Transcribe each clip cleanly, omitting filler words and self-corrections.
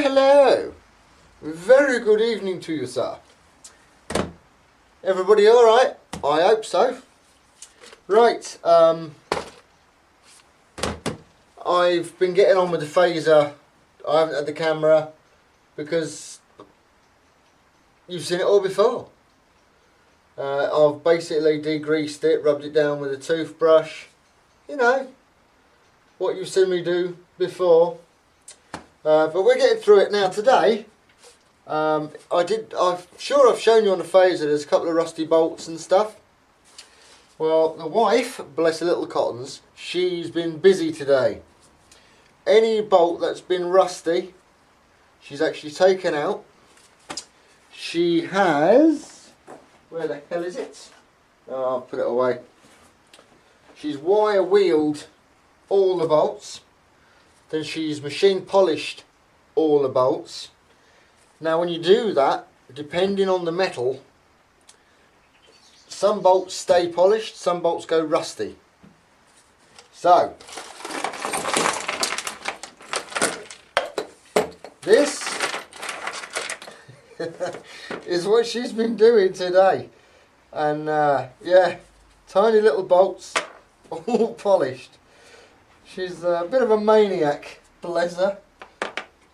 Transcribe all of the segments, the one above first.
hello. Very good evening to you, sir. Everybody alright? I hope so. Right, I've been getting on with the phaser. I haven't had the camera because you've seen it all before. I've basically degreased it, rubbed it down with a toothbrush. You know, what you've seen me do before. But we're getting through it now today. I'm sure I've shown you on the phaser there's a couple of rusty bolts and stuff. Well, the wife, bless her little cottons, she's been busy today. Any bolt that's been rusty, she's actually taken out. She has, where the hell is it? Oh, I'll put it away. She's wire wheeled all the bolts. Then she's machine polished all the bolts. Now when you do that, depending on the metal, some bolts stay polished, some bolts go rusty. So, this is what she's been doing today. And yeah, tiny little bolts, all polished. She's a bit of a maniac, bless her.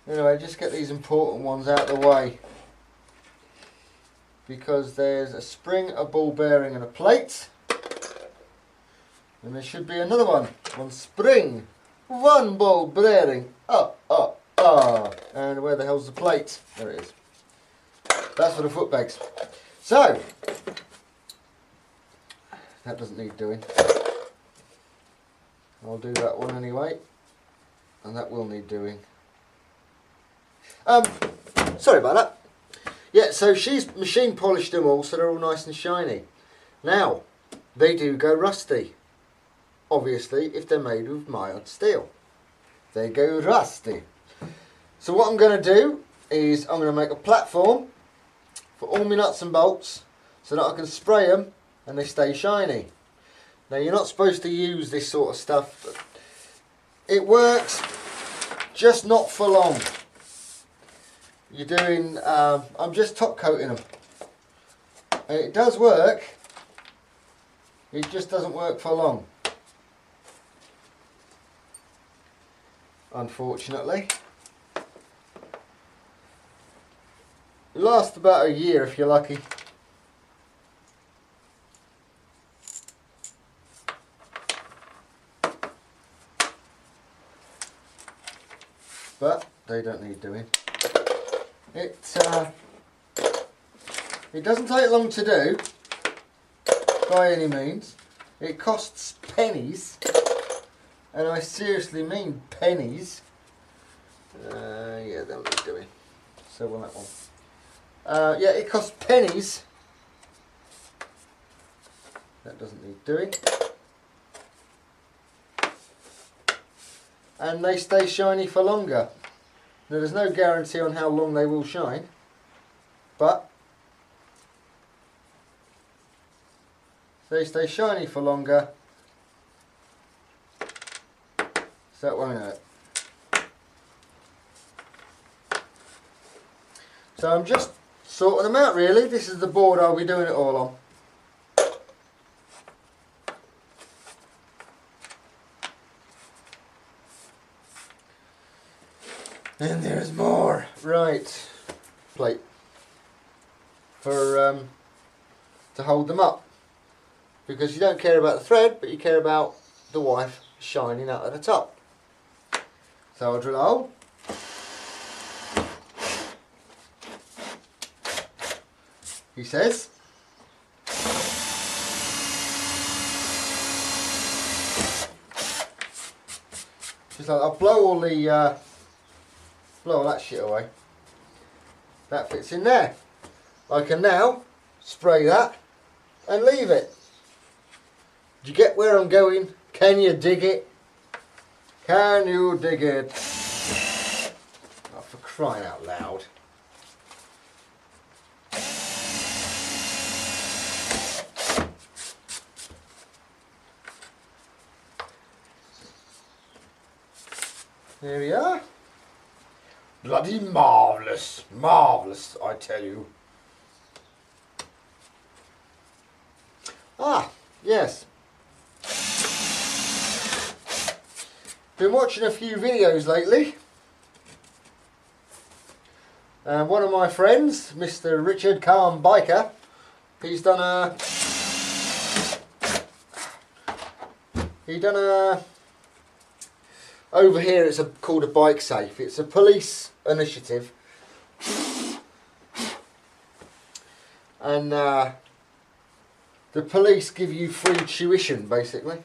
Anyway, just get these important ones out of the way, because there's a spring, a ball bearing and a plate, and there should be another one. One spring, one ball bearing, and where the hell's the plate? There it is. That's for the foot pegs. So, that doesn't need doing. I'll do that one anyway, and that will need doing. Sorry about that. Yeah, so she's machine polished them all so they're all nice and shiny. Now, they do go rusty. Obviously, if they're made of mild steel. They go rusty. So what I'm going to do is I'm going to make a platform for all my nuts and bolts so that I can spray them and they stay shiny. Now, you're not supposed to use this sort of stuff. But it works, just not for long. You're doing, I'm just top coating them. And it does work, it just doesn't work for long. Unfortunately. It lasts about a year if you're lucky. But they don't need doing. It doesn't take long to do, by any means. It costs pennies, and I seriously mean pennies. Yeah, that was doing. So will that one. Yeah, it costs pennies. That doesn't need doing. And they stay shiny for longer. Now, there's no guarantee on how long they will shine, but they stay shiny for longer, so it won't hurt. So I'm just sorting them out really. This is the board I'll be doing it all on. And there's more. Right, plate for to hold them up, because you don't care about the thread, but you care about the wife shining out at the top. So I'll drill a hole. He says. Just like I'll blow all the blow all that shit away. That fits in there. I can now spray that and leave it. Do you get where I'm going? Can you dig it? Can you dig it? Oh, for crying out loud. There we are. bloody marvellous, marvellous, I tell you. Ah, yes. Been watching a few videos lately. One of my friends, Mr. Richard Calm Biker, he's done a over here it's called a bike safe. It's a police initiative, and the police give you free tuition basically.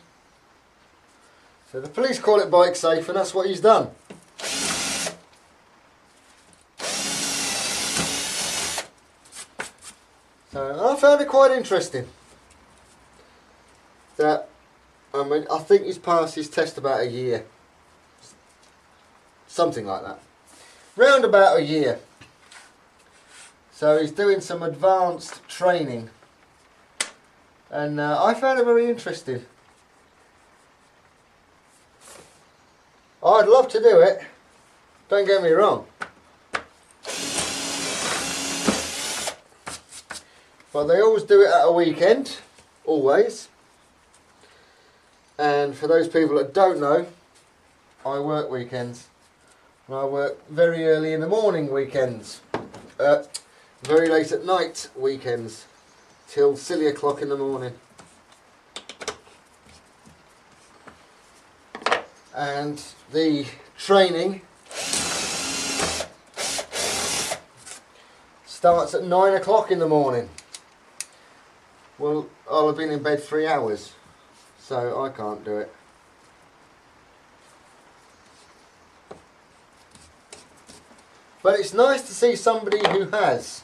So the police call it bike safe, and that's what he's done. So I found it quite interesting. That, I mean, I think he's passed his test about a year. Something like that. Round about a year. So he's doing some advanced training. And I found it very interesting. I'd love to do it. Don't get me wrong. But they always do it at a weekend. Always. And for those people that don't know, I work weekends. And I work very early in the morning weekends. Very late at night weekends. Till silly o'clock in the morning. And the training starts at 9 o'clock in the morning. Well, I'll have been in bed 3 hours, so I can't do it. But it's nice to see somebody who has.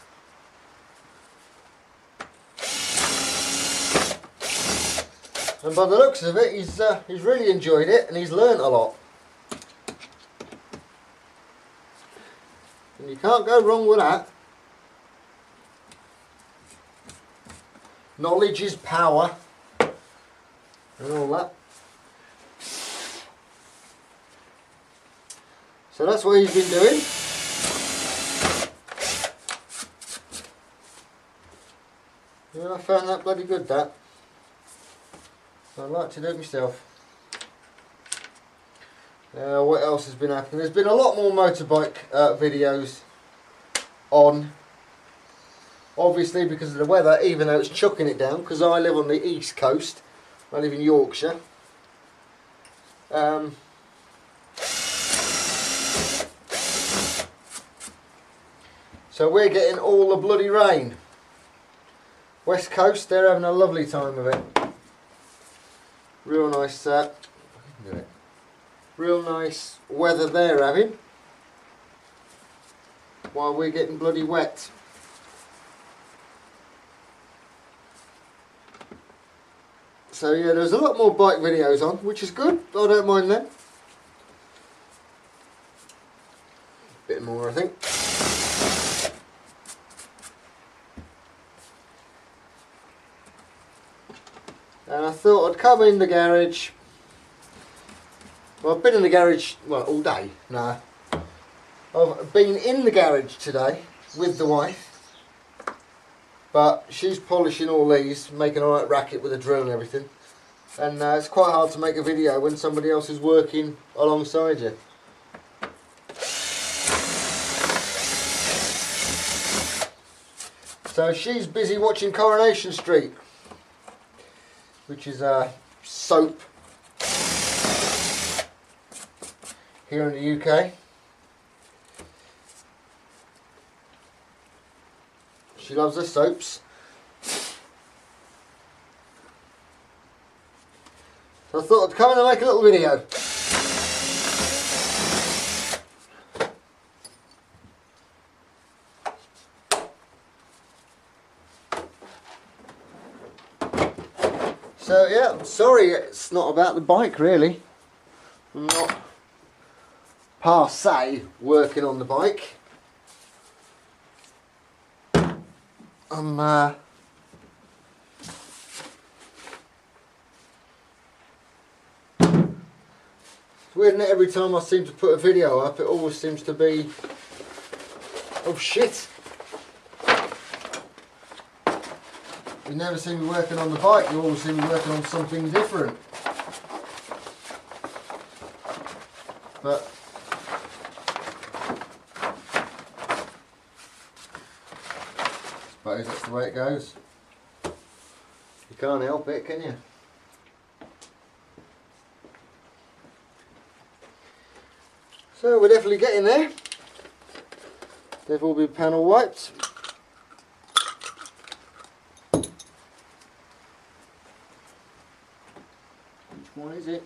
And by the looks of it, he's really enjoyed it and he's learnt a lot. And you can't go wrong with that. Knowledge is power. And all that. So that's what he's been doing. Yeah, I found that bloody good, that. So I'd like to do it myself. What else has been happening? There's been a lot more motorbike videos on. Obviously because of the weather, even though it's chucking it down, because I live on the east coast. I live in Yorkshire. So we're getting all the bloody rain. West coast, they're having a lovely time of it. Real nice, real nice weather they're having, while we're getting bloody wet. So yeah, there's a lot more bike videos on, which is good. I don't mind them. Bit more, I think. And I thought I'd come in the garage. Well, I've been in the garage, well, all day. Nah. I've been in the garage today with the wife. But she's polishing all these, making a right racket with a drill and everything. And it's quite hard to make a video when somebody else is working alongside you. So she's busy watching Coronation Street, which is a soap here in the UK. She loves her soaps. So I thought I'd come in and make a little video. So yeah, I'm sorry it's not about the bike really. I'm not per se working on the bike. I'm it's weird, isn't it? Every time I seem to put a video up, it always seems to be Oh shit! You never see me working on the bike, you always see me working on something different. But I suppose that's the way it goes. You can't help it, can you? So we're definitely getting there. They've all been panel wiped. Which one is it?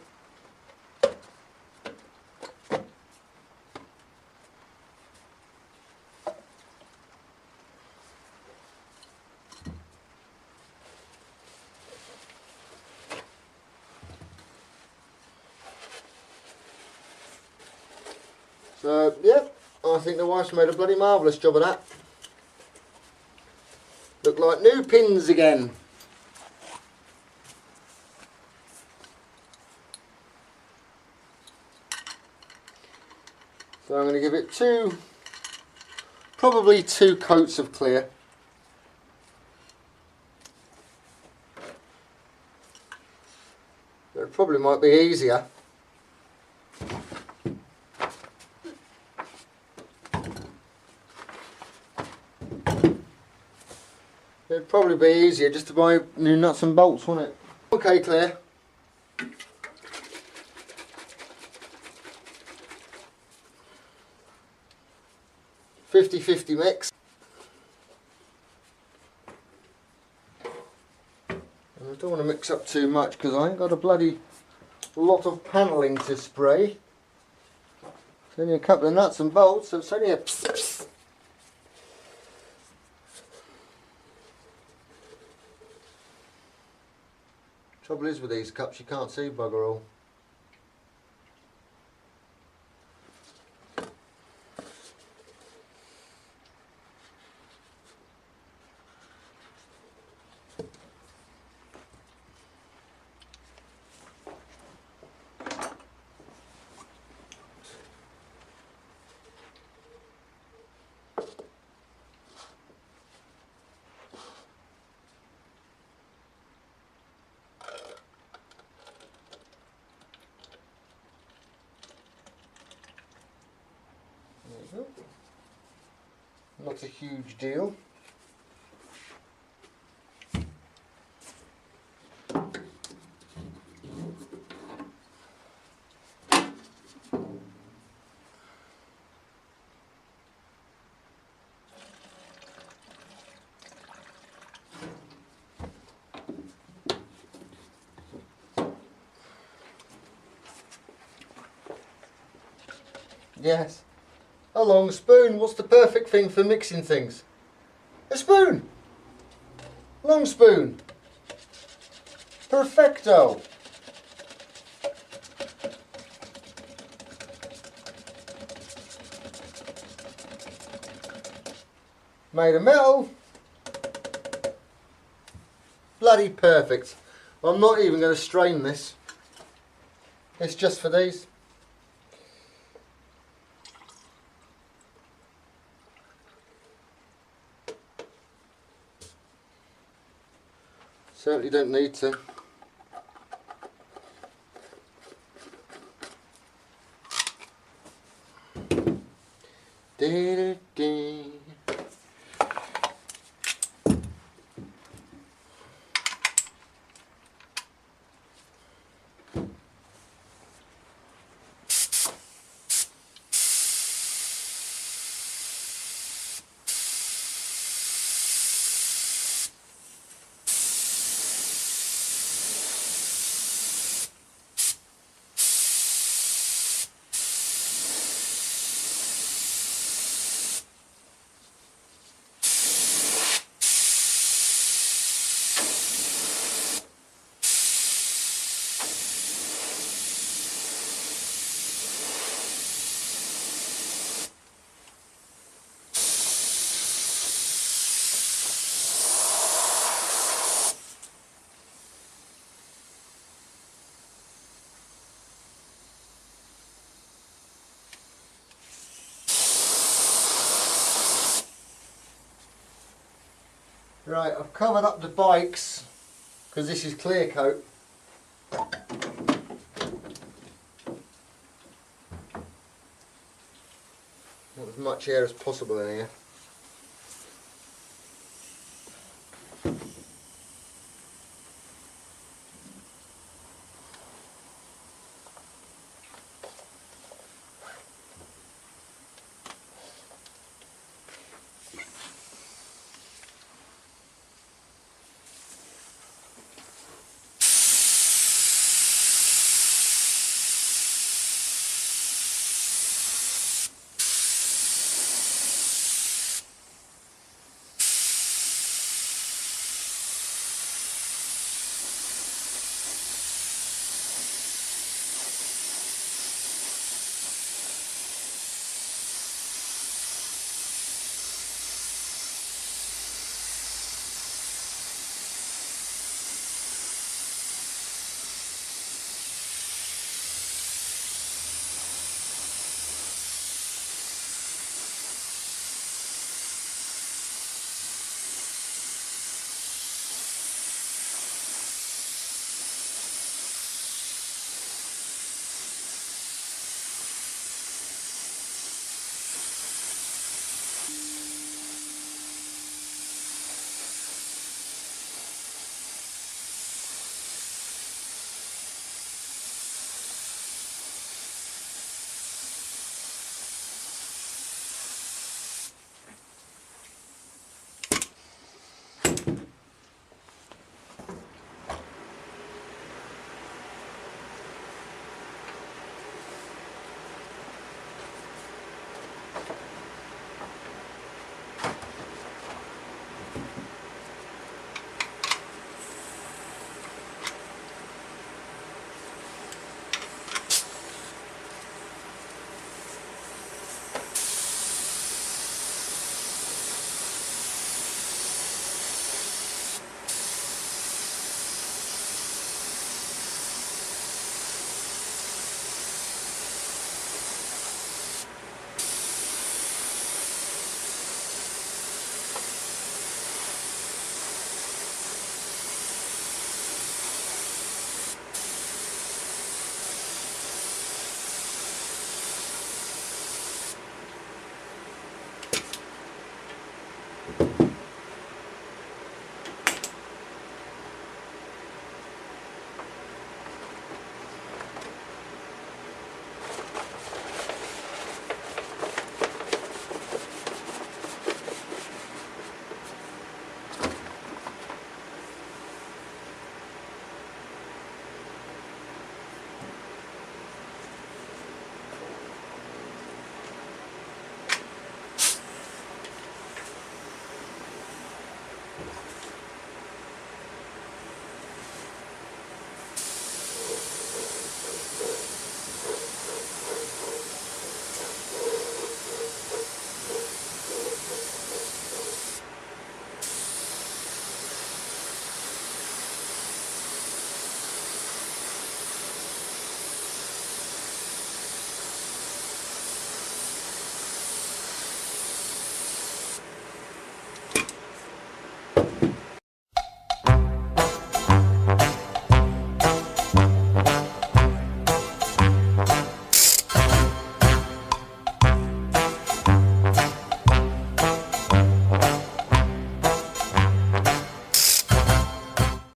So, yeah, I think the wife's made a bloody marvellous job of that. Look like new pins again. So I'm going to give it probably two coats of clear. It probably might be easier. It'd probably be easier just to buy new nuts and bolts, wouldn't it? Okay, clear. "50-50 mix." And I don't want to mix up too much because I ain't got a bloody lot of panelling to spray. It's only a couple of nuts and bolts, so it's only a pss, pss. Trouble is with these cups, you can't see bugger all. Not a huge deal. Yes. A long spoon. What's the perfect thing for mixing things? A spoon. Long spoon. Perfecto. Made of metal. Bloody perfect. I'm not even going to strain this. It's just for these. Certainly don't need to. Da-da-da. Right, I've covered up the bikes because this is clear coat. Want as much air as possible in here.